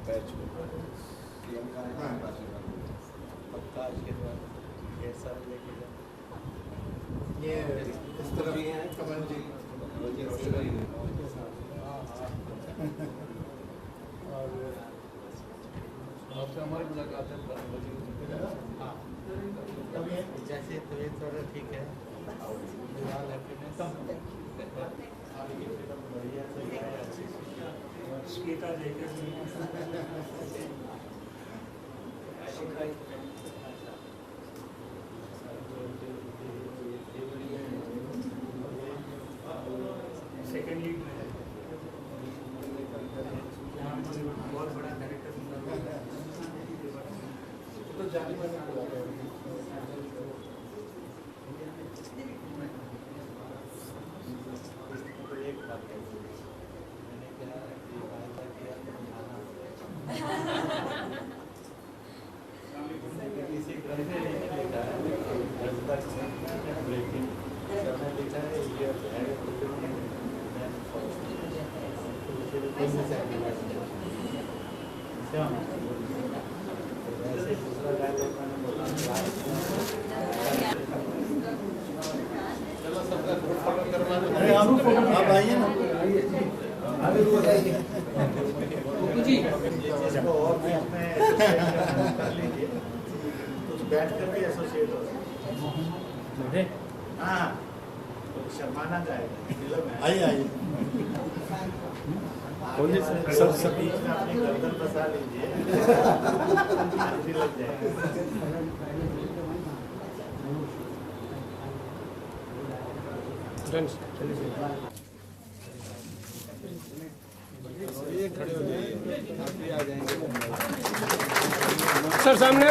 Batch में CM का है पक्का आज के बाद ढेर सारे लेके जाए ये इस तरह भी हैं कमल जी और आपसे हमारी मुलाकात है हाँ जैसे तो ये थोड़ा ठीक है बढ़िया से सेकेंड लीड में बहुत बड़ा डायरेक्टर तो जाने वाले एक बात मैंने क्या वायदा किया किसी ग्रह ने नहीं लिखा है लेकिन मैंने लिखा है ये वैसे दूसरा डायलॉग मैंने बोला चलो सबका फोटो करवा दो। अरे आप आइए ना जी इसको और भी अपने कर लीजिए कुछ बैठ कर भी एसोसिएट हो सकते हाँ तो शर्माना जाएगा आइए आइए सब बीच में अपनी गर्दन फंसा लीजिए लग ये खड़े हो जाइए आ जाएंगे सर सामने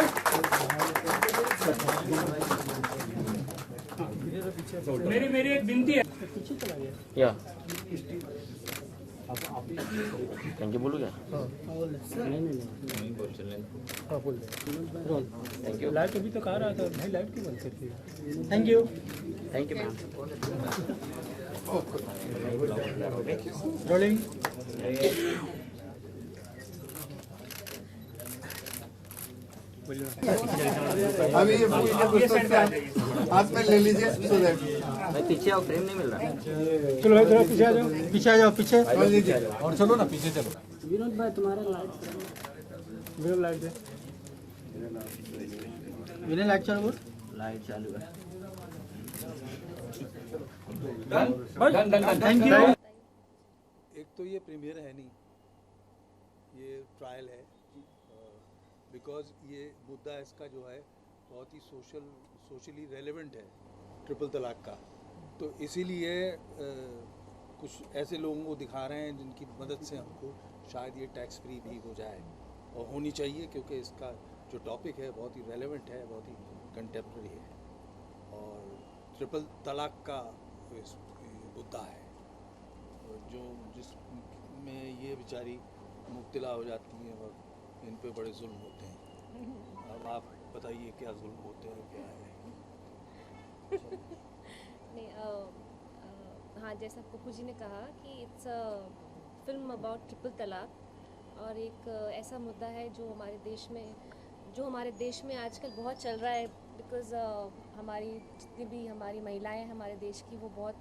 मेरी एक विनती है या थैंक यू बोलू क्या थैंक यू लाइव अभी तक आ रहा था भाई लाइव क्यों बंद कर दिया थैंक यू मैम रोलिंग अभी ये पुस्तक हाथ में ले लीजिए सो दैट भाई पीछे आओ फ्रेम नहीं मिल रहा चलो भाई थोड़ा पीछे आ जाओ पीछे आ जाओ पीछे ले लीजिए और चलो ना पीछे चलो विनोद भाई तुम्हारा लाइट मेरा लाइट है विनय लाइट चालू लाइट चालू है थैंक यू एक तो ये प्रीमियर है नहीं, ये ट्रायल है बिकॉज ये मुद्दा इसका जो है बहुत ही सोशली रेलेवेंट है ट्रिपल तलाक का, तो इसीलिए कुछ ऐसे लोगों को दिखा रहे हैं जिनकी मदद से हमको शायद ये टैक्स फ्री भी हो जाए और होनी चाहिए क्योंकि इसका जो टॉपिक है बहुत ही रेलेवेंट है, बहुत ही कंटेम्प्रेरी है और ट्रिपल तलाक का मुद्दा है जो जिसमें ये बेचारी मुब्तला हो जाती हैं और इन पे बड़े जुल्म होते हैं। अब आप बताइए क्या जुल्म होते हैं क्या है? नहीं हाँ जैसा पप्पू जी ने कहा कि it's a film about triple तलाक और एक ऐसा मुद्दा है जो हमारे देश में आजकल बहुत चल रहा है बिकॉज़ हमारी जितनी भी हमारी महिलाएं हैं हमारे देश की वो बहुत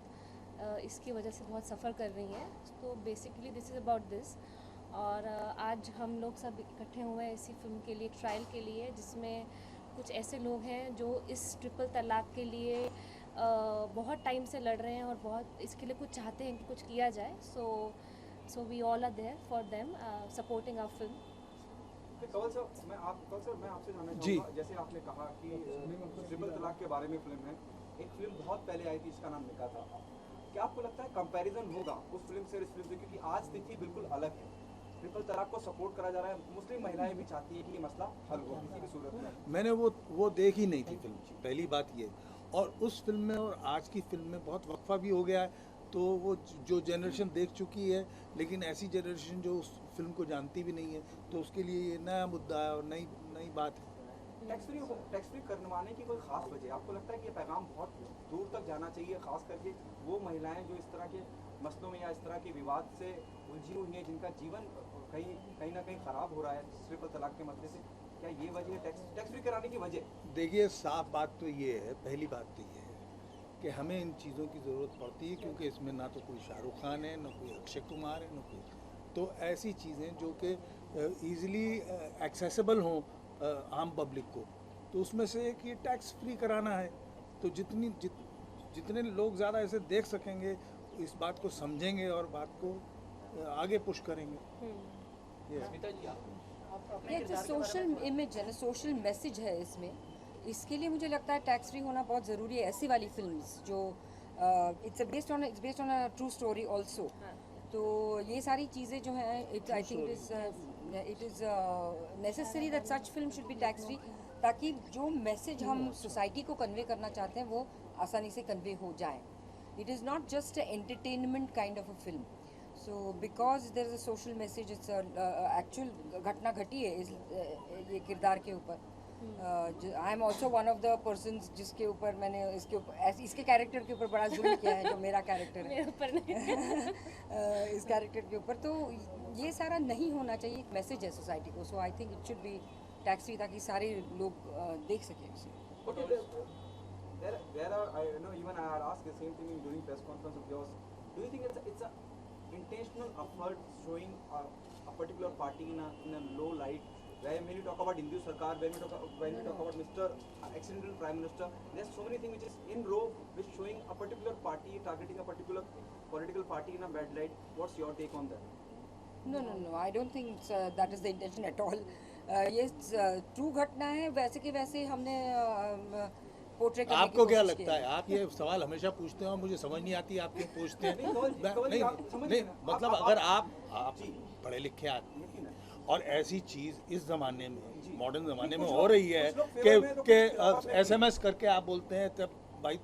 इसकी वजह से बहुत सफ़र कर रही हैं। तो basically this is about this और आज हम लोग सब इकट्ठे हुए हैं इसी फिल्म के लिए ट्रायल के लिए जिसमें कुछ ऐसे लोग हैं जो इस ट्रिपल तलाक के लिए बहुत टाइम से लड़ रहे हैं और बहुत इसके लिए कुछ चाहते हैं कि कुछ किया जाए। So we all are there for them supporting our film. Kawal sir मैं आपसे जानना चाहूँगा जैसे आपने कहा कि ट्रिपल तलाक के बारे में फिल्म है, एक फिल्म बहुत पहले आई थी जिसका नाम निकाह था, क्या आपको लगता है कंपैरिजन होगा उस फिल्म से इस फिल्म से, क्योंकि आज स्थिति बिल्कुल अलग है, ट्रिपल तलाक को सपोर्ट करा जा रहा है, मुस्लिम महिलाएं भी चाहती है कि ये मसला हल हो किसी भी सूरत में। मैंने वो देख ही नहीं थी फिल्म, पहली बात ये, और उस फिल्म में और आज की फिल्म में बहुत वक्फा भी हो गया है, तो वो जो जनरेशन देख चुकी है, लेकिन ऐसी जनरेशन जो उस फिल्म को जानती भी नहीं है, तो उसके लिए ये नया मुद्दा है और नई बात है। टैक्स फ्री करवाने की कोई खास वजह आपको लगता है कि ये पैगाम बहुत दूर तक जाना चाहिए, खास करके वो महिलाएं जो इस तरह के मसलों में या इस तरह के विवाद से उलझी हुई हैं, जिनका जीवन कहीं ना कहीं खराब हो रहा है ट्रिपल तलाक के मसले से, क्या ये वजह है टैक्स फ्री कराने की वजह? देखिए, साफ बात तो ये है, पहली बात तो ये है कि हमें इन चीज़ों की ज़रूरत पड़ती है, क्योंकि इसमें ना तो कोई शाहरुख खान है, ना कोई अक्षय कुमार है, ना कोई, तो ऐसी चीज़ें जो कि ईज़िली एक्सेसिबल हों आम पब्लिक को, तो उसमें से एक ये टैक्स फ्री कराना है। तो जितने लोग ज़्यादा ऐसे देख सकेंगे, इस बात को समझेंगे और बात को आगे पुश करेंगे। ये जो सोशल इमेज है ना, सोशल मैसेज है इसमें, इसके लिए मुझे लगता है टैक्स फ्री होना बहुत ज़रूरी है। ऐसी वाली फिल्म्स जो it's based on a true story also, तो ये सारी चीज़ें जो हैं, आई think it is necessary that such film should be tax free, ताकि जो मैसेज हम सोसाइटी को कन्वे करना चाहते हैं वो आसानी से कन्वे हो जाए। It is not just entertainment kind of a film, so because there is a social message, it's actual घटना घटी है ये किरदार के ऊपर। I am also one of the person जिसके ऊपर मैंने इसके कैरेक्टर के ऊपर बड़ा जुल्म किया है, जो मेरा कैरेक्टर है इस कैरेक्टर के ऊपर। तो ये सारा नहीं होना चाहिए, एक मैसेज है सोसाइटी को, so I think it should be tax free, ताकि सारे लोग देख सकें उसे। There are, I know, even I had asked the same thing during press conference of yours. Do you think it's a intentional effort showing a particular party in a low light? When you talk about Hindu Sarkar, when we talk about Mr. Accidental Prime Minister, there's so many things which is in row which showing a particular party, targeting a particular political party in a bad light. What's your take on that? No, I don't think that is the intention at all. ये true घटना है, वैसे के वैसे हमने portray करने की आपको क्या कोशिश की लगता है? आप ये सवाल हमेशा पूछते हैं और मुझे समझ नहीं आती आप क्यों पूछते हैं। नहीं, मतलब अगर आप पढ़े लिखे आदमी और ऐसी चीज़ इस ज़माने में, मॉडर्न ज़माने में हो रही है कि SMS करके आप बोलते हैं तब भाई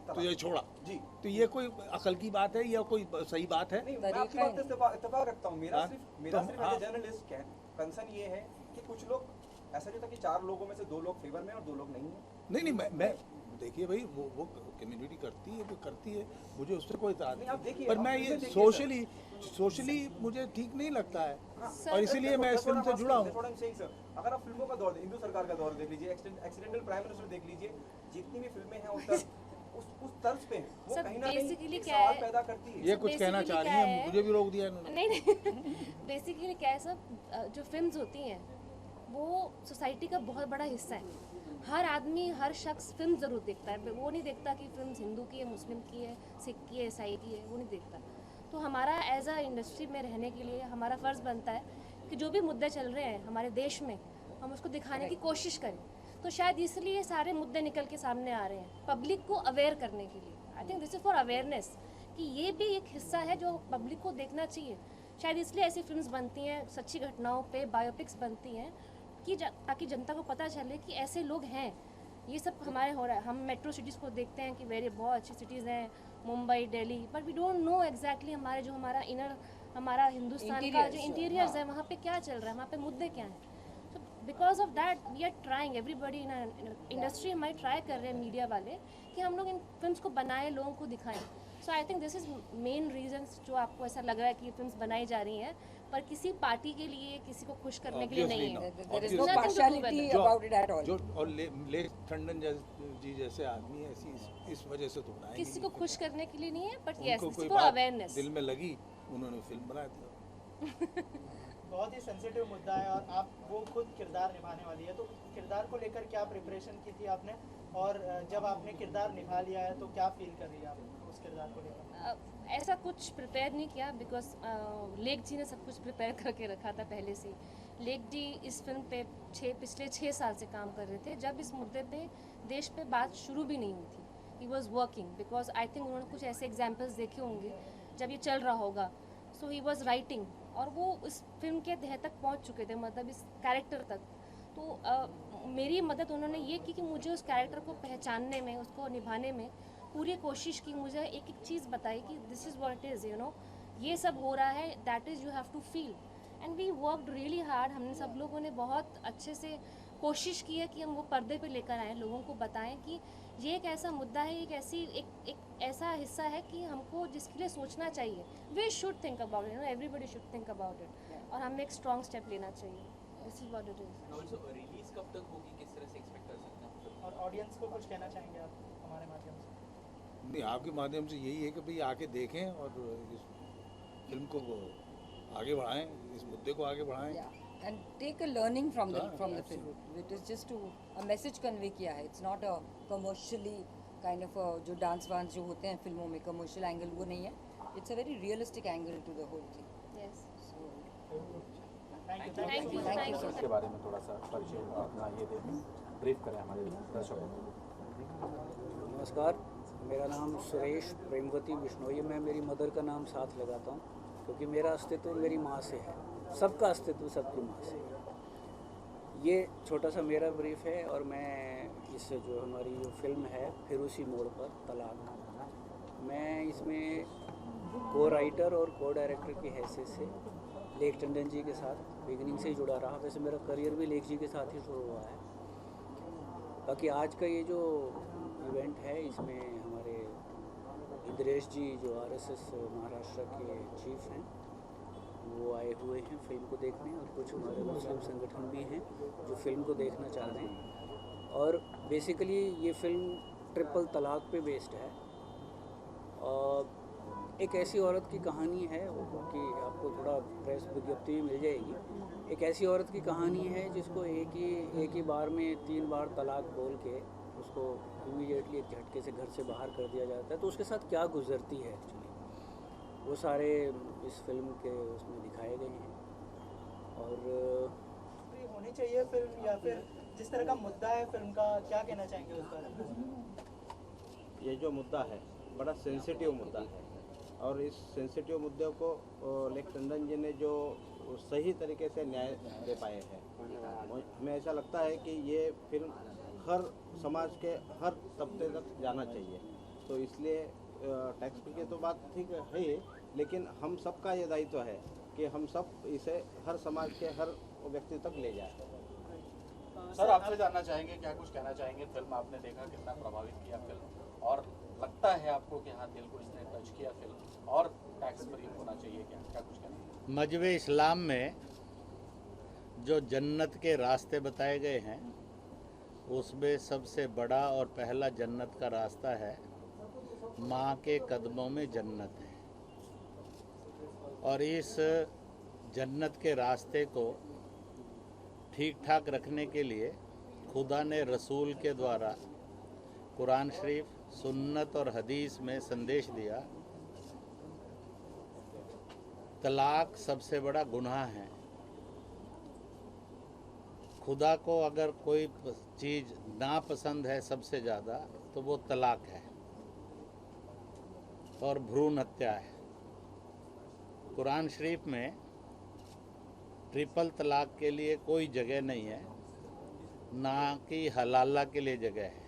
तो ये छोड़ा जी, तो ये कोई अकल की बात है या कोई सही बात है? नहीं, मैं आपकी बात से इत्तेफाक रखता हूँ। मेरा सिर्फ जर्नलिस्ट कंसर्न ये है कि कुछ लोग ऐसा नहीं था कि 4 लोगों में से 2 लोग फेवर में और 2 लोग नहीं है। नहीं, मैं देखिए भाई, वो कम्युनिटी करती है तो करती है, मुझे उससे कोई इतराज़ नहीं, पर मैं ये सोशली मुझे ठीक नहीं लगता है, और इसीलिए मैं इस फिल्म से जुड़ा हूँ। अगर आप फिल्मों का दौर, हिंदू सरकार का दौर देख लीजिए, एक्सीडेंटल प्राइम मिनिस्टर देख लीजिए, जितनी भी फिल्में हैं उस तर्ज पे वो कहीं ना कहीं सवाल पैदा करती है। ये कुछ कहना चाह रही है, मुझे भी रोक दिया इन्होंने। नहीं बेसिकली क्या है सब, जो फिल्म्स होती हैं वो सोसाइटी का बहुत बड़ा हिस्सा है। हर आदमी, हर शख्स फिल्म ज़रूर देखता है, वो नहीं देखता कि फिल्म हिंदू की है, मुस्लिम की है, सिख की है, ईसाई की है, वो नहीं देखता। तो हमारा एज अ इंडस्ट्री में रहने के लिए हमारा फ़र्ज़ बनता है कि जो भी मुद्दे चल रहे हैं हमारे देश में, हम उसको दिखाने की कोशिश करें। तो शायद इसलिए सारे मुद्दे निकल के सामने आ रहे हैं, पब्लिक को अवेयर करने के लिए। आई think this is for awareness, कि ये भी एक हिस्सा है जो पब्लिक को देखना चाहिए। शायद इसलिए ऐसी फिल्म्स बनती हैं, सच्ची घटनाओं पे बायोपिक्स बनती हैं, कि ताकि जनता को पता चले कि ऐसे लोग हैं। ये सब हमारे हो रहा है। हम मेट्रो सिटीज़ को देखते हैं कि बहुत अच्छी सिटीज़ हैं, Mumbai, Delhi, but we don't know exactly हमारा इनर, हमारा हिंदुस्तान का जो इंटीरियर्स है वहाँ पे क्या चल रहा है, वहाँ पे मुद्दे क्या हैं। तो because of that we are trying, everybody in industry हमारी ट्राई कर रहे हैं, मीडिया वाले, कि हम लोग इन फिल्म्स को बनाएं, लोगों को दिखाएं। So I think this is main reasons जो आपको ऐसा लग रहा है कि ये फिल्म्स बनाई जा रही हैं, पर किसी पार्टी के लिए, किसी को खुश करने के लिए नहीं है। There is no partiality about it at all. जो और ले टंडन जी जैसे आदमी है, इस वजह से तो बनाएंगे, किसी को खुश करने के लिए नहीं है, बट यस, कोई फॉर अवेयरनेस। दिल में लगी, उन्होंने फिल्म बना दिया। बहुत ही सेंसिटिव मुद्दा है और आप वो खुद किरदार निभाने वाली है, तो किरदार को लेकर क्या प्रिपरेशन की थी आपने, और जब आपने किरदार निभा लिया है तो क्या फील कर रही है आप उस किरदार को लेकर? ऐसा कुछ प्रिपेयर नहीं किया, बिकॉज लेक जी ने सब कुछ प्रिपेयर करके रखा था पहले से। लेक जी इस फिल्म पे पिछले 6 साल से काम कर रहे थे, जब इस मुद्दे पे देश पे बात शुरू भी नहीं हुई थी। He was working, because I think उन्होंने कुछ ऐसे एग्जाम्पल्स देखे होंगे जब ये चल रहा होगा। सो ही वॉज राइटिंग, और वो इस फिल्म के तह तक पहुँच चुके थे, मतलब इस कैरेक्टर तक। तो मेरी मदद उन्होंने ये की कि मुझे उस कैरेक्टर को पहचानने में, उसको निभाने में पूरी कोशिश की। मुझे एक एक चीज़ बताई कि this is what it is, you know, ये सब हो रहा है, that is you have to feel, and we worked really hard. हमने सब लोगों ने बहुत अच्छे से कोशिश की है कि हम वो पर्दे पे लेकर आएँ, लोगों को बताएं कि ये एक ऐसा मुद्दा है, एक ऐसा हिस्सा है कि हमको जिसके लिए सोचना चाहिए. We should think about it, everybody should think about it, और हमें एक स्ट्रॉन्ग स्टेप लेना चाहिए. This is what it is. Release कब तक होगी, किस तरह से एक्सपेक्ट कर सकते हैं? और ऑडियंस को कुछ कहना चाहेंगे आप हमारे माध्यम से? नहीं, आपके माध्यम से यही है कि भाई आके देखें और इस फिल्म को आगे बढ़ाएं, इस मुद्दे को आगे बढ़ाएं. Yeah, and take a learning from the film. It is just to a message convey किया है. It's not a commercially kind of a जो डांस वांस जो होते हैं फिल्मों में कमर्शियल एंगल वो नहीं है. It's a very realistic angle to the whole thing. Yes. So Thank you. इसके बारे में थोड़ा सा परिचय अपना ये दें, ब्रीफ करें हमारे दर्शकों को. नमस्कार, मेरा नाम सुरेश प्रेमवती बिश्नोई. मैं मेरी मदर का नाम साथ लगाता हूँ क्योंकि मेरा अस्तित्व मेरी माँ से है. सबका अस्तित्व सबकी माँ से. ये छोटा सा मेरा ब्रीफ है और मैं इस जो हमारी जो फिल्म है फिर उसी मोड़ पर तलाक, मैं इसमें को राइटर और को डायरेक्टर की हैसियत से लेख टंडन जी के साथ बिगिनिंग से ही जुड़ा रहा. वैसे मेरा करियर भी लेख जी के साथ ही शुरू हुआ है. बाकी आज का ये जो इवेंट है इसमें हमारे इंद्रेश जी जो RSS महाराष्ट्र के चीफ हैं वो आए हुए हैं फिल्म को देखने, और कुछ हमारे मुस्लिम संगठन भी हैं जो फिल्म को देखना चाह रहे हैं. और बेसिकली ये फिल्म ट्रिपल तलाक पे बेस्ड है. और एक ऐसी औरत की कहानी है कि आपको थोड़ा प्रेस विज्ञप्ति भी मिल जाएगी. एक ऐसी औरत की कहानी है जिसको एक ही बार में 3 बार तलाक बोल के उसको इमीडिएटली एक झटके से घर से बाहर कर दिया जाता है. तो उसके साथ क्या गुजरती है एक्चुअली, वो सारे इस फिल्म के उसमें दिखाए गए हैं. और होनी चाहिए फिल्म, या फिर जिस तरह का मुद्दा है फिल्म का, क्या कहना चाहेंगे उस बारे में? ये जो मुद्दा है बड़ा सेंसिटिव मुद्दा है, और इस सेंसिटिव मुद्दे को लेख टंडन जी ने जो सही तरीके से न्याय दे पाए हैं. हमें ऐसा लगता है कि ये फिल्म हर समाज के हर तबके तक जाना चाहिए. तो इसलिए टैक्स की तो बात ठीक है ही, लेकिन हम सबका ये दायित्व है कि हम सब इसे हर समाज के हर व्यक्ति तक ले जाएं. सर, आपसे जानना चाहेंगे, क्या कुछ कहना चाहेंगे? फिल्म आपने देखा, कितना प्रभावित किया फिल्म, और लगता है आपको कि हाँ दिल को इसने टच किया फिल्म, और टैक्स फ्री होना चाहिए, क्या कुछ कहना? मजहब इस्लाम में जो जन्नत के रास्ते बताए गए हैं उसमें सबसे बड़ा और पहला जन्नत का रास्ता है माँ के कदमों में जन्नत है. और इस जन्नत के रास्ते को ठीक ठाक रखने के लिए खुदा ने रसूल के द्वारा कुरान शरीफ, सुन्नत और हदीस में संदेश दिया. तलाक सबसे बड़ा गुनाह है. खुदा को अगर कोई चीज़ नापसंद है सबसे ज़्यादा तो वो तलाक है और भ्रूण हत्या है. कुरान शरीफ में ट्रिपल तलाक के लिए कोई जगह नहीं है, ना कि हलाला के लिए जगह है.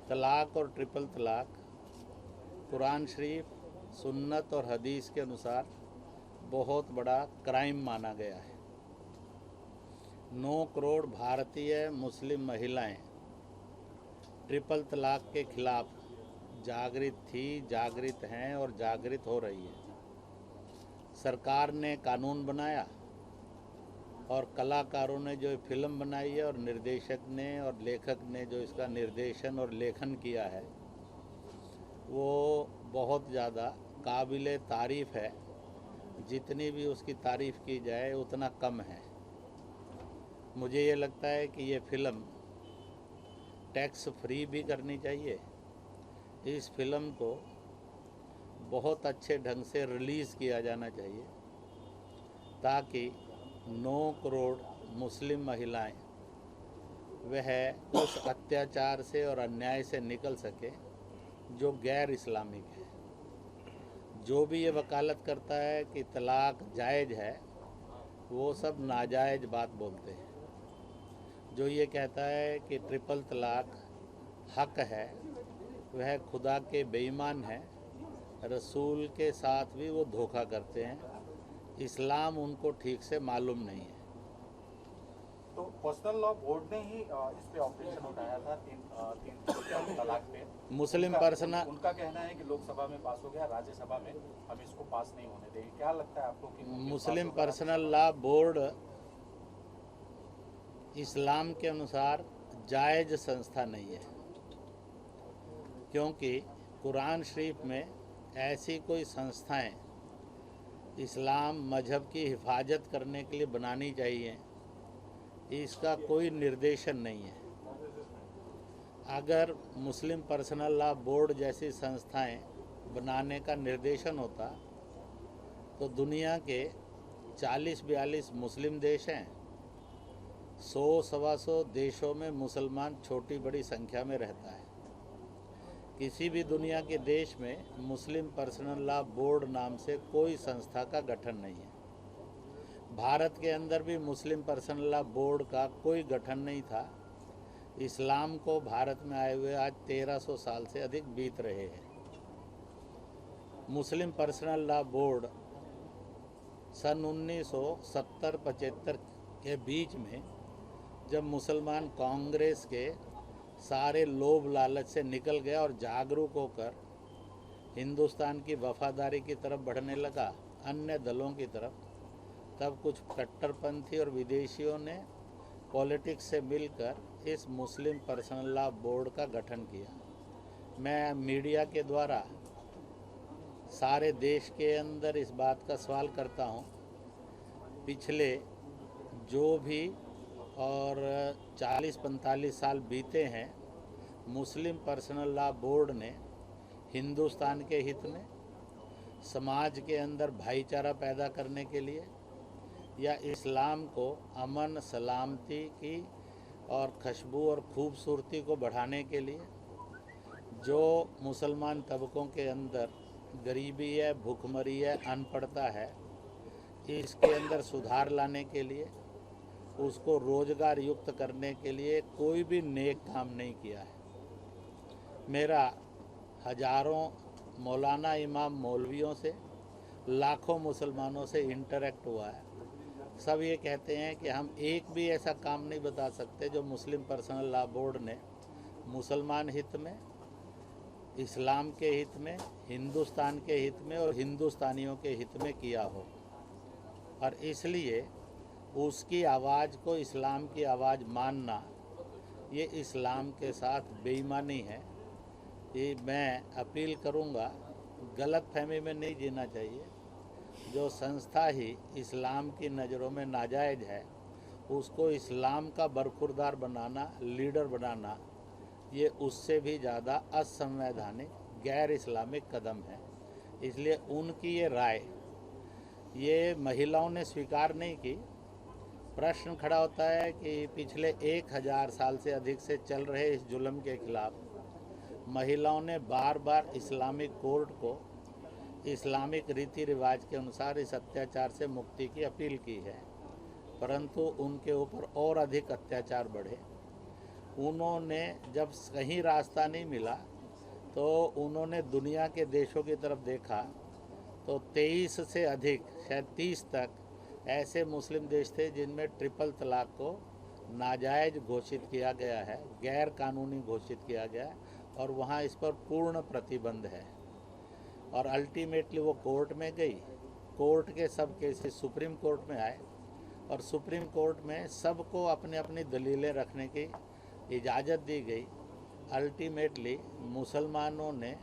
तलाक और ट्रिपल तलाक कुरान शरीफ, सुन्नत और हदीस के अनुसार बहुत बड़ा क्राइम माना गया है. 9 करोड़ भारतीय मुस्लिम महिलाएं ट्रिपल तलाक के खिलाफ जागृत थी, जागृत हैं और जागृत हो रही है. सरकार ने कानून बनाया और कलाकारों ने जो फिल्म बनाई है और निर्देशक ने और लेखक ने जो इसका निर्देशन और लेखन किया है वो बहुत ज़्यादा काबिले तारीफ़ है. जितनी भी उसकी तारीफ़ की जाए उतना कम है. मुझे ये लगता है कि ये फिल्म टैक्स फ्री भी करनी चाहिए. इस फिल्म को बहुत अच्छे ढंग से रिलीज़ किया जाना चाहिए ताकि 9 करोड़ मुस्लिम महिलाएं वह उस अत्याचार से और अन्याय से निकल सके जो गैर इस्लामिक है. जो भी ये वकालत करता है कि तलाक जायज़ है वो सब नाजायज़ बात बोलते हैं. जो ये कहता है कि ट्रिपल तलाक हक है वह खुदा के बेईमान है. रसूल के साथ भी वो धोखा करते हैं. इस्लाम उनको ठीक से मालूम नहीं है. तो पर्सनल लॉ बोर्ड ने ही इस पे ऑब्जेक्शन उठाया था तीन तलाक पे। मुस्लिम पर्सनल उनका कहना है कि लोकसभा में पास हो गया, राज्यसभा में हम इसको पास नहीं होने देंगे। क्या लगता है आपको कि मुस्लिम पर्सनल लॉ बोर्ड इस्लाम के अनुसार जायज़ संस्था नहीं है, क्योंकि कुरान शरीफ में ऐसी कोई संस्थाएं इस्लाम मजहब की हिफाजत करने के लिए बनानी चाहिए, इसका कोई निर्देशन नहीं है। अगर मुस्लिम पर्सनल लॉ बोर्ड जैसी संस्थाएं बनाने का निर्देशन होता तो दुनिया के 40-42 मुस्लिम देश हैं, 100-125 देशों में मुसलमान छोटी बड़ी संख्या में रहता है। किसी भी दुनिया के देश में मुस्लिम पर्सनल लॉ बोर्ड नाम से कोई संस्था का गठन नहीं है। भारत के अंदर भी मुस्लिम पर्सनल लॉ बोर्ड का कोई गठन नहीं था। इस्लाम को भारत में आए हुए आज 1300 साल से अधिक बीत रहे हैं। मुस्लिम पर्सनल लॉ बोर्ड सन 1970-75 के बीच में जब मुसलमान कांग्रेस के सारे लोभ लालच से निकल गया और जागरूक होकर हिंदुस्तान की वफादारी की तरफ बढ़ने लगा, अन्य दलों की तरफ, तब कुछ कट्टरपंथी और विदेशियों ने पॉलिटिक्स से मिलकर इस मुस्लिम पर्सनल लॉ बोर्ड का गठन किया। मैं मीडिया के द्वारा सारे देश के अंदर इस बात का सवाल करता हूँ, पिछले जो भी और 40-45 साल बीते हैं, मुस्लिम पर्सनल लॉ बोर्ड ने हिंदुस्तान के हित में, समाज के अंदर भाईचारा पैदा करने के लिए या इस्लाम को अमन सलामती की और खुशबू और खूबसूरती को बढ़ाने के लिए, जो मुसलमान तबकों के अंदर गरीबी है, भूखमरी है, अनपढ़ता है, इसके अंदर सुधार लाने के लिए, उसको रोजगार युक्त करने के लिए कोई भी नेक काम नहीं किया है। मेरा हजारों मौलाना इमाम मौलवियों से, लाखों मुसलमानों से इंटरेक्ट हुआ है। सब ये कहते हैं कि हम एक भी ऐसा काम नहीं बता सकते जो मुस्लिम पर्सनल लॉ बोर्ड ने मुसलमान हित में, इस्लाम के हित में, हिंदुस्तान के हित में और हिंदुस्तानियों के हित में किया हो। और इसलिए उसकी आवाज़ को इस्लाम की आवाज़ मानना ये इस्लाम के साथ बेईमानी है। ये मैं अपील करूँगा, गलत फहमी में नहीं जीना चाहिए। जो संस्था ही इस्लाम की नज़रों में नाजायज़ है, उसको इस्लाम का बरखुरदार बनाना, लीडर बनाना, ये उससे भी ज़्यादा असंवैधानिक, गैर इस्लामिक कदम है। इसलिए उनकी ये राय ये महिलाओं ने स्वीकार नहीं की। प्रश्न खड़ा होता है कि पिछले 1000 साल से अधिक से चल रहे इस जुल्म के खिलाफ महिलाओं ने बार बार इस्लामिक कोर्ट को इस्लामिक रीति रिवाज के अनुसार इस अत्याचार से मुक्ति की अपील की है, परंतु उनके ऊपर और अधिक अत्याचार बढ़े। उन्होंने जब कहीं रास्ता नहीं मिला तो उन्होंने दुनिया के देशों की तरफ देखा तो 23 से अधिक, शायद 30 तक ऐसे मुस्लिम देश थे जिनमें ट्रिपल तलाक को नाजायज़ घोषित किया गया है, गैर कानूनी घोषित किया गया है, और वहाँ इस पर पूर्ण प्रतिबंध है। और अल्टीमेटली वो कोर्ट में गई। कोर्ट के सब केसेस सुप्रीम कोर्ट में आए और सुप्रीम कोर्ट में सबको अपने अपनी दलीलें रखने की इजाज़त दी गई। अल्टीमेटली मुसलमानों ने,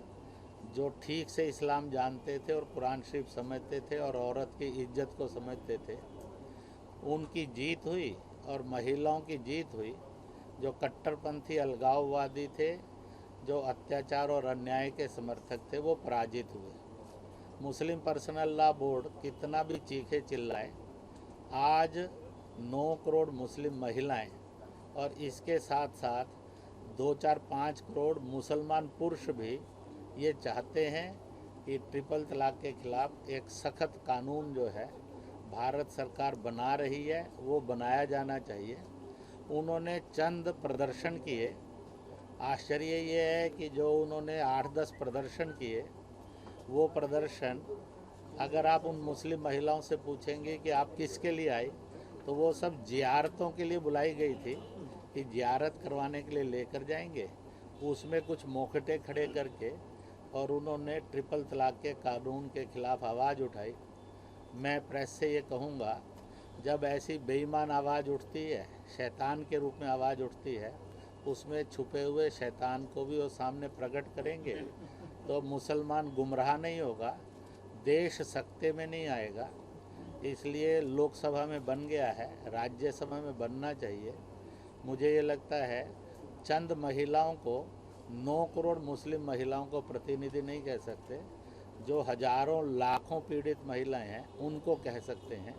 जो ठीक से इस्लाम जानते थे और कुरान शरीफ समझते थे और औरत की इज्जत को समझते थे, उनकी जीत हुई और महिलाओं की जीत हुई। जो कट्टरपंथी अलगाववादी थे, जो अत्याचार और अन्याय के समर्थक थे, वो पराजित हुए। मुस्लिम पर्सनल लॉ बोर्ड कितना भी चीखे चिल्लाए, आज 9 करोड़ मुस्लिम महिलाएं और इसके साथ साथ 2-4-5 करोड़ मुसलमान पुरुष भी ये चाहते हैं कि ट्रिपल तलाक के खिलाफ एक सख्त कानून जो है भारत सरकार बना रही है, वो बनाया जाना चाहिए। उन्होंने चंद प्रदर्शन किए। आश्चर्य ये है कि जो उन्होंने 8-10 प्रदर्शन किए, वो प्रदर्शन अगर आप उन मुस्लिम महिलाओं से पूछेंगे कि आप किसके लिए आई, तो वो सब जियारतों के लिए बुलाई गई थी कि जियारत करवाने के लिए लेकर जाएंगे। उसमें कुछ मोखटे खड़े करके और उन्होंने ट्रिपल तलाक के कानून के खिलाफ आवाज़ उठाई। मैं प्रेस से ये कहूँगा, जब ऐसी बेईमान आवाज़ उठती है, शैतान के रूप में आवाज़ उठती है, उसमें छुपे हुए शैतान को भी वो सामने प्रकट करेंगे तो मुसलमान गुमराह नहीं होगा, देश सकते में नहीं आएगा। इसलिए लोकसभा में बन गया है, राज्यसभा में बनना चाहिए। मुझे ये लगता है चंद महिलाओं को, 9 करोड़ मुस्लिम महिलाओं को प्रतिनिधि नहीं कह सकते, जो हजारों लाखों पीड़ित महिलाएं हैं उनको कह सकते हैं।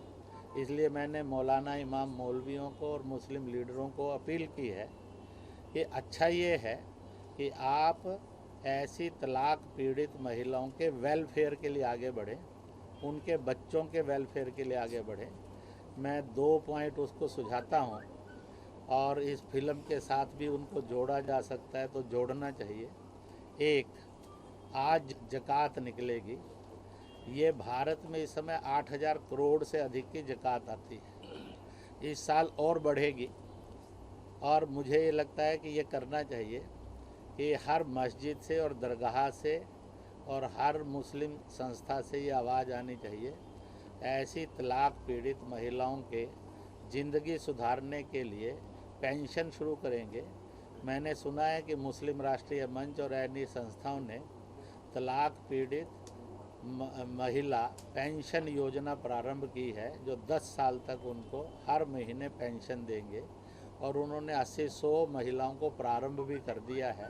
इसलिए मैंने मौलाना इमाम मौलवियों को और मुस्लिम लीडरों को अपील की है कि अच्छा ये है कि आप ऐसी तलाक पीड़ित महिलाओं के वेलफेयर के लिए आगे बढ़ें, उनके बच्चों के वेलफेयर के लिए आगे बढ़ें। मैं 2 पॉइंट उसको सुझाता हूँ और इस फिल्म के साथ भी उनको जोड़ा जा सकता है तो जोड़ना चाहिए। एक, आज ज़कात निकलेगी। ये भारत में इस समय 8,000 करोड़ से अधिक की ज़कात आती है, इस साल और बढ़ेगी। और मुझे ये लगता है कि ये करना चाहिए कि हर मस्जिद से और दरगाह से और हर मुस्लिम संस्था से ये आवाज़ आनी चाहिए। ऐसी तलाक पीड़ित महिलाओं के ज़िंदगी सुधारने के लिए पेंशन शुरू करेंगे। मैंने सुना है कि मुस्लिम राष्ट्रीय मंच और अन्य संस्थाओं ने तलाक पीड़ित महिला पेंशन योजना प्रारंभ की है, जो 10 साल तक उनको हर महीने पेंशन देंगे। और उन्होंने 80-100 महिलाओं को प्रारंभ भी कर दिया है।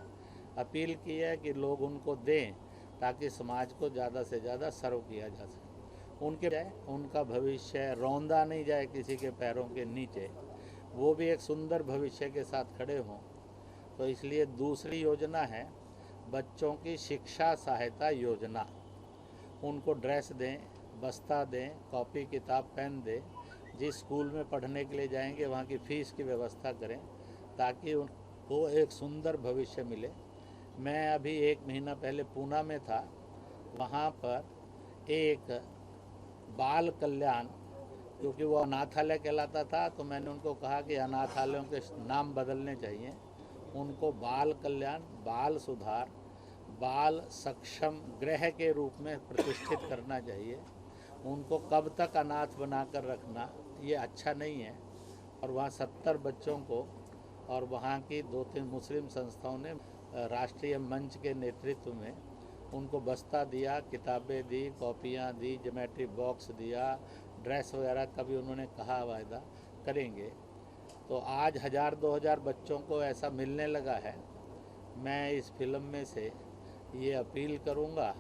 अपील की है कि लोग उनको दें ताकि समाज को ज़्यादा से ज़्यादा सर्व किया जा सके। उनका भविष्य रौंदा नहीं जाए किसी के पैरों के नीचे, वो भी एक सुंदर भविष्य के साथ खड़े हों। तो इसलिए दूसरी योजना है बच्चों की शिक्षा सहायता योजना। उनको ड्रेस दें, बस्ता दें, कॉपी किताब पेन दें। जिस स्कूल में पढ़ने के लिए जाएंगे वहाँ की फ़ीस की व्यवस्था करें ताकि उनको एक सुंदर भविष्य मिले। मैं अभी 1 महीना पहले पूना में था, वहाँ पर एक बाल कल्याण, क्योंकि वो अनाथालय कहलाता था, तो मैंने उनको कहा कि अनाथालयों के नाम बदलने चाहिए। उनको बाल कल्याण, बाल सुधार, बाल सक्षम गृह के रूप में प्रतिष्ठित करना चाहिए। उनको कब तक अनाथ बनाकर रखना ये अच्छा नहीं है। और वहाँ 70 बच्चों को और वहाँ की 2-3 मुस्लिम संस्थाओं ने राष्ट्रीय मंच के नेतृत्व में उनको बस्ता दिया, किताबें दी, कॉपियाँ दी, ज्योमेट्री बॉक्स दिया, ड्रेस वगैरह का भी उन्होंने कहा वायदा करेंगे। तो आज 1000-2000 बच्चों को ऐसा मिलने लगा है। मैं इस फिल्म में से ये अपील करूँगा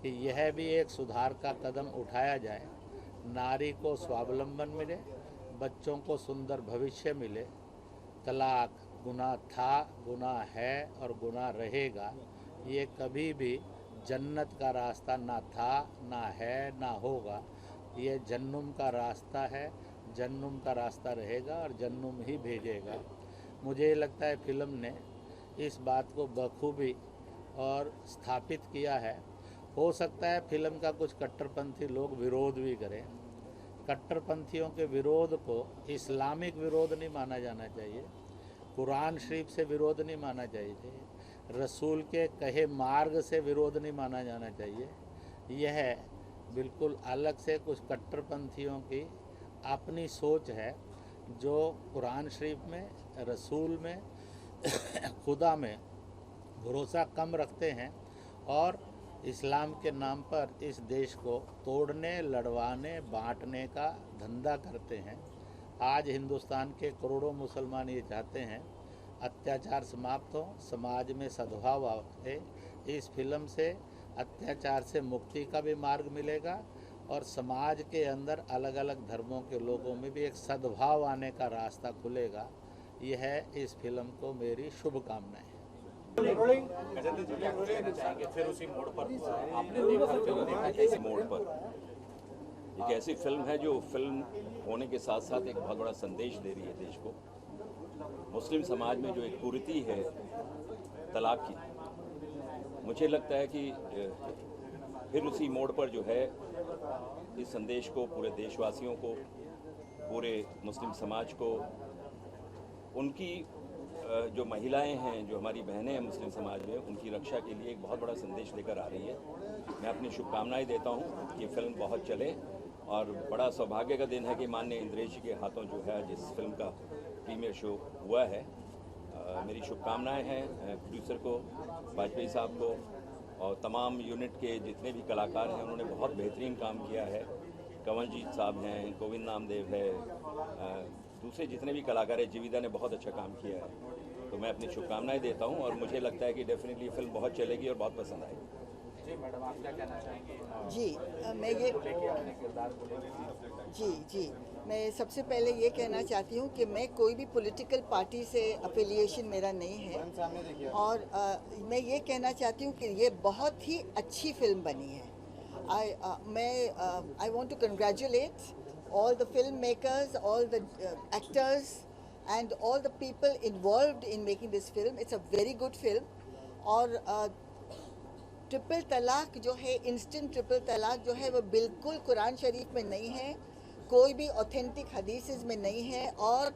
कि यह भी एक सुधार का कदम उठाया जाए। नारी को स्वावलंबन मिले, बच्चों को सुंदर भविष्य मिले। तलाक गुनाह था, गुनाह है और गुनाह रहेगा। ये कभी भी जन्नत का रास्ता ना था, ना है, ना होगा। ये जन्नुम का रास्ता है, जन्नुम का रास्ता रहेगा और जन्नुम ही भेजेगा। मुझे लगता है फिल्म ने इस बात को बखूबी और स्थापित किया है। हो सकता है फिल्म का कुछ कट्टरपंथी लोग विरोध भी करें। कट्टरपंथियों के विरोध को इस्लामिक विरोध नहीं माना जाना चाहिए, कुरान शरीफ से विरोध नहीं माना चाहिए, रसूल के कहे मार्ग से विरोध नहीं माना जाना चाहिए। यह बिल्कुल अलग से कुछ कट्टरपंथियों की अपनी सोच है, जो कुरान शरीफ में, रसूल में, खुदा में भरोसा कम रखते हैं और इस्लाम के नाम पर इस देश को तोड़ने, लड़वाने, बांटने का धंधा करते हैं। आज हिंदुस्तान के करोड़ों मुसलमान ये चाहते हैं अत्याचार समाप्त हो, समाज में सद्भाव आए। इस फिल्म से अत्याचार से मुक्ति का भी मार्ग मिलेगा और समाज के अंदर अलग अलग धर्मों के लोगों में भी एक सद्भाव आने का रास्ता खुलेगा। यह है इस फिल्म को मेरी शुभकामनाएं। फिर उसी मोड़ पर आपने देखा कैसे मोड़ पर एक ऐसी फिल्म है जो फिल्म होने के साथ साथ एक बहुत बड़ा संदेश दे रही है देश को। मुस्लिम समाज में जो एक कुरीति है तलाक की, मुझे लगता है कि फिर उसी मोड़ पर जो है इस संदेश को पूरे देशवासियों को पूरे मुस्लिम समाज को, उनकी जो महिलाएं हैं, जो हमारी बहनें हैं मुस्लिम समाज में, उनकी रक्षा के लिए एक बहुत बड़ा संदेश लेकर आ रही है। मैं अपनी शुभकामनाएं देता हूं कि फिल्म बहुत चले, और बड़ा सौभाग्य का दिन है कि माननीय इंद्रेश जी के हाथों जो है जिस फिल्म का प्रीमियर शो हुआ है, मेरी शुभकामनाएं हैं प्रोड्यूसर को, वाजपेयी साहब को, और तमाम यूनिट के जितने भी कलाकार हैं, उन्होंने बहुत बेहतरीन काम किया है। कंवलजीत साहब हैं, गोविंद नामदेव है, दूसरे जितने भी कलाकार हैं, जीविदा ने बहुत अच्छा काम किया है। तो मैं अपनी शुभकामनाएं देता हूं, और मुझे लगता है कि डेफिनेटली फिल्म बहुत चलेगी और बहुत पसंद आएगी। जी मैडम, आप क्या कहना चाहेंगे? जी मैं ये किरदार को लेकर जी मैं सबसे पहले ये कहना चाहती हूँ कि मैं कोई भी पॉलिटिकल पार्टी से अफिलिएशन मेरा नहीं है, और मैं ये कहना चाहती हूँ कि ये बहुत ही अच्छी फिल्म बनी है। I want to congratulate all the filmmakers, all the actors and all the people involved in making this film. It's a very good film. और ट्रिपल तलाक जो है, इंस्टेंट ट्रिपल तलाक जो है, वो बिल्कुल कुरान शरीफ में नहीं है, कोई भी ऑथेंटिक हदीसेस में नहीं है, और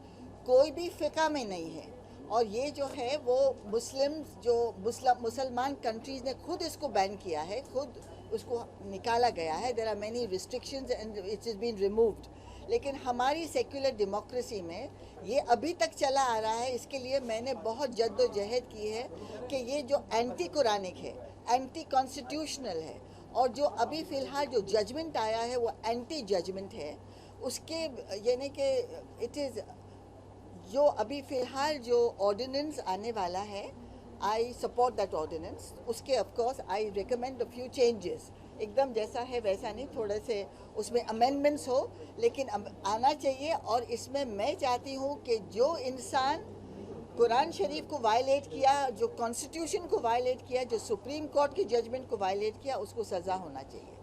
कोई भी फ़िक़ा में नहीं है। और ये जो है वो मुसलमान कंट्रीज़ ने खुद इसको बैन किया है, खुद उसको निकाला गया है। There are many restrictions and it is been removed. लेकिन हमारी सेक्युलर डेमोक्रेसी में ये अभी तक चला आ रहा है। इसके लिए मैंने बहुत जद्दोजहद की है कि ये जो एंटी कुरानिक है, एंटी कॉन्स्टिट्यूशनल है, और जो अभी फ़िलहाल जो जजमेंट आया है वो एंटी जजमेंट है। उसके यानी कि इट इज़ जो अभी फ़िलहाल जो ऑर्डिनेंस आने वाला है, आई सपोर्ट दैट ऑर्डिनेंस। उसके of course I recommend a few changes. एकदम जैसा है वैसा नहीं, थोड़े से उसमें अमेंडमेंट्स हो, लेकिन आना चाहिए। और इसमें मैं चाहती हूँ कि जो इंसान कुरान शरीफ को वायलेट किया, जो कॉन्स्टिट्यूशन को वायलेट किया, जो सुप्रीम कोर्ट की जजमेंट को वायलेट किया, उसको सज़ा होना चाहिए।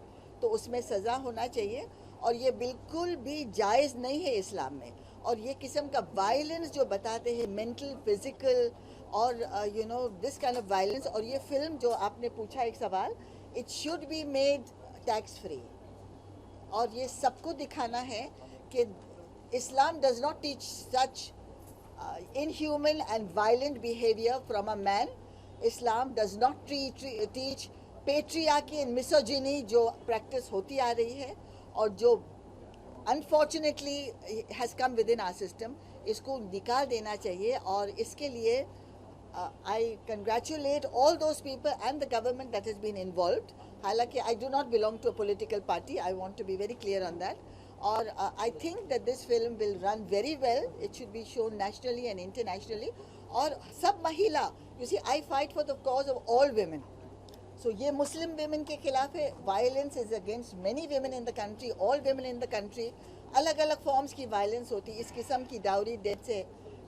तो उसमें सज़ा होना चाहिए, और ये बिल्कुल भी जायज़ नहीं है इस्लाम में। और ये किस्म का वायलेंस जो बताते हैं, मेंटल, फिज़िकल, और you know this kind of violence. और ये फिल्म जो आपने पूछा एक सवाल, it should be made tax free. और ये सबको दिखाना है कि इस्लाम does not teach such inhuman and violent behavior from a man. Islam does not teach patriarchy and misogyny जो practice होती आ रही है, और जो unfortunately has come within our system, इसको निकाल देना चाहिए। और इसके लिए I congratulate all those people and the government that has been involved. हालांकि I do not belong to a political party. I want to be very clear on that. और I think that this film will run very well. It should be shown nationally and internationally. और सब महिला, you see, I fight for the cause of all women. So ये Muslim women के खिलाफ है. Violence is against many women in the country, all women in the country. अलग अलग forms की violence होती है। इस किस्म की डाउरी डेथ से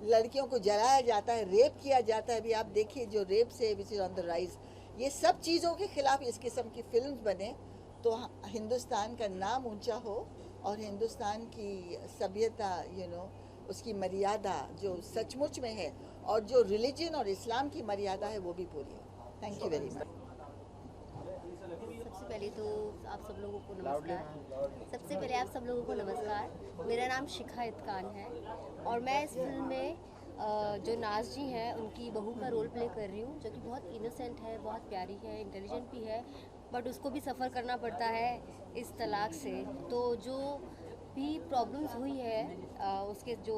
लड़कियों को जलाया जाता है, रेप किया जाता है। अभी आप देखिए जो रेप से which is on the rise. ये सब चीज़ों के खिलाफ इस किस्म की फिल्म्स बने तो हिंदुस्तान का नाम ऊंचा हो, और हिंदुस्तान की सभ्यता, यू नो, उसकी मर्यादा जो सचमुच में है, और जो रिलीजन और इस्लाम की मर्यादा है वो भी पूरी हो। Thank you very much. सबसे पहले तो आप सब लोगों को नमस्कार। मेरा नाम शिखा इत्कान है, और मैं इस फिल्म में जो नाज जी हैं उनकी बहू का रोल प्ले कर रही हूँ, जो कि बहुत इनोसेंट है, बहुत प्यारी है, इंटेलिजेंट भी है, बट उसको भी सफ़र करना पड़ता है इस तलाक से। तो जो भी प्रॉब्लम्स हुई है उसके जो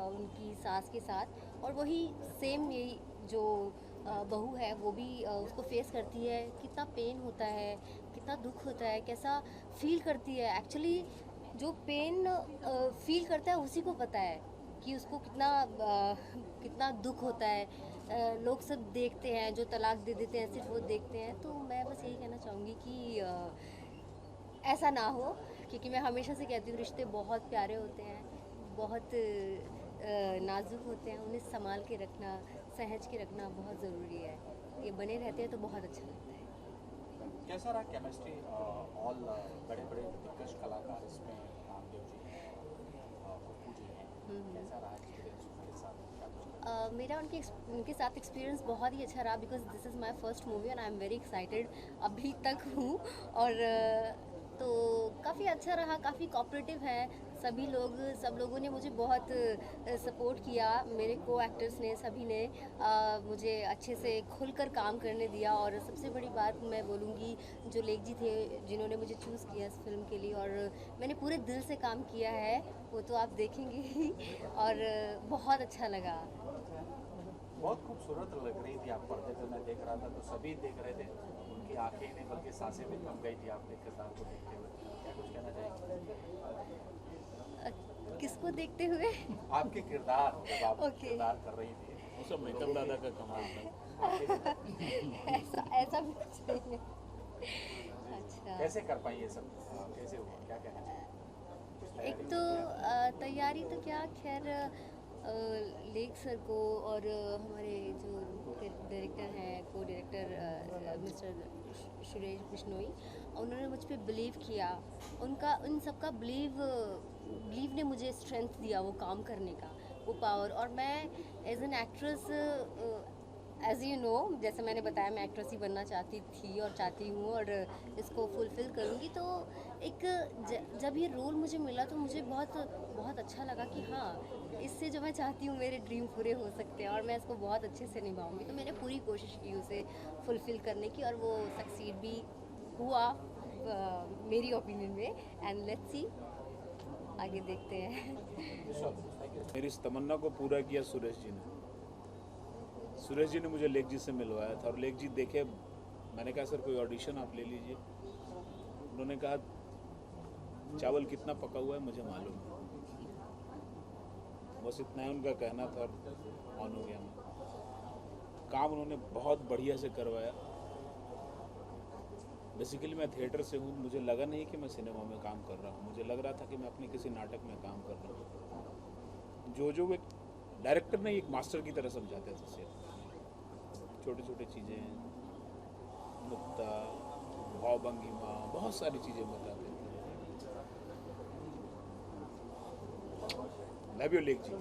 उनकी सास के साथ, और वही सेम यही जो बहू है वो भी उसको फेस करती है। कितना पेन होता है, कितना दुख होता है, कैसा फील करती है। एक्चुअली जो पेन फील करता है उसी को पता है कि उसको कितना दुख होता है। लोग सब देखते हैं, जो तलाक दे देते हैं सिर्फ वो देखते हैं। तो मैं बस यही कहना चाहूँगी कि ऐसा ना हो, क्योंकि मैं हमेशा से कहती हूँ रिश्ते बहुत प्यारे होते हैं, बहुत नाजुक होते हैं, उन्हें संभाल के रखना, सहज के रखना बहुत ज़रूरी है। ये बने रहते हैं तो बहुत अच्छा लगता है। कैसा रहा केमिस्ट्री? ऑल बड़े बड़े दिग्गज कलाकार इसमें, नामदेव जी हैं, पप्पू जी हैं, कैसा रहा एक्सपीरियंस उनके साथ? मेरा उनके साथ एक्सपीरियंस बहुत ही अच्छा रहा, because this is my first movie and I am very excited अभी तक हूँ। और तो काफ़ी अच्छा रहा, काफ़ी कोऑपरेटिव है, सब लोगों ने मुझे बहुत सपोर्ट किया, मेरे को एक्टर्स ने, सभी ने मुझे अच्छे से खुलकर काम करने दिया। और सबसे बड़ी बात मैं बोलूँगी, जो लेख जी थे जिन्होंने मुझे चूज़ किया इस फिल्म के लिए, और मैंने पूरे दिल से काम किया है, वो तो आप देखेंगे ही। और बहुत अच्छा लगा। बहुत खूबसूरत लग रही थी आप पर्दे पे, मैं देख रहा था तो सभी देख रहे थे, उनकी आंखें ही नहीं बल्कि सांसें भी थम गई थी आपके किरदार को देखते हुए। क्या कुछ कहना चाहेंगे? किसको देखते हुए? आपके किरदार, जब आप किरदार कर रही थी, वो सब मेकअप दादा का कमाल था। ऐसा भी कुछ नहीं है। अच्छा, कैसे कर पाई ये सब? कैसे हुआ? क्या कहना चाहिए? एक तो तैयारी तो क्या, खैर लेख सर को और हमारे जो डायरेक्टर हैं, को डायरेक्टर मिस्टर सुरेश बिश्नोई, उन्होंने मुझ पे बिलीव किया। उन सबका बिलीव ने मुझे स्ट्रेंथ दिया वो काम करने का, वो पावर। और मैं as an actress, as you know, जैसे मैंने बताया, मैं एक्ट्रेस ही बनना चाहती थी और चाहती हूँ, और इसको फुलफ़िल करूँगी। तो एक जब ये रोल मुझे मिला तो मुझे बहुत अच्छा लगा कि हाँ, इससे जो मैं चाहती हूँ मेरे ड्रीम पूरे हो सकते हैं, और मैं इसको बहुत अच्छे से निभाऊंगी। तो मैंने पूरी कोशिश की उसे फुलफ़िल करने की, और वो सक्सीड भी हुआ मेरी ओपिनियन में। एंड लेट्स सी, आगे देखते हैं। मेरी इस तमन्ना को पूरा किया सुरेश जी ने। सुरेश जी ने मुझे लेख जी से मिलवाया था, और लेख जी देखे, मैंने कहा सर कोई ऑडिशन आप ले लीजिए। उन्होंने कहा चावल कितना पका हुआ है मुझे मालूम है। बस इतना ही उनका कहना था, और ऑन हो गया मैं। काम उन्होंने बहुत बढ़िया से करवाया। बेसिकली मैं थिएटर से हूँ, मुझे लगा नहीं कि मैं सिनेमा में काम कर रहा हूँ, मुझे लग रहा था कि मैं अपने किसी नाटक में काम कर रहा हूँ। जो एक डायरेक्टर ने एक मास्टर की तरह समझाते थे सिर्फ छोटी छोटी चीज़ें, नुक्ता, भावभंगिमा, बहुत सारी चीज़ें बताते थे। लव यू लेख जी।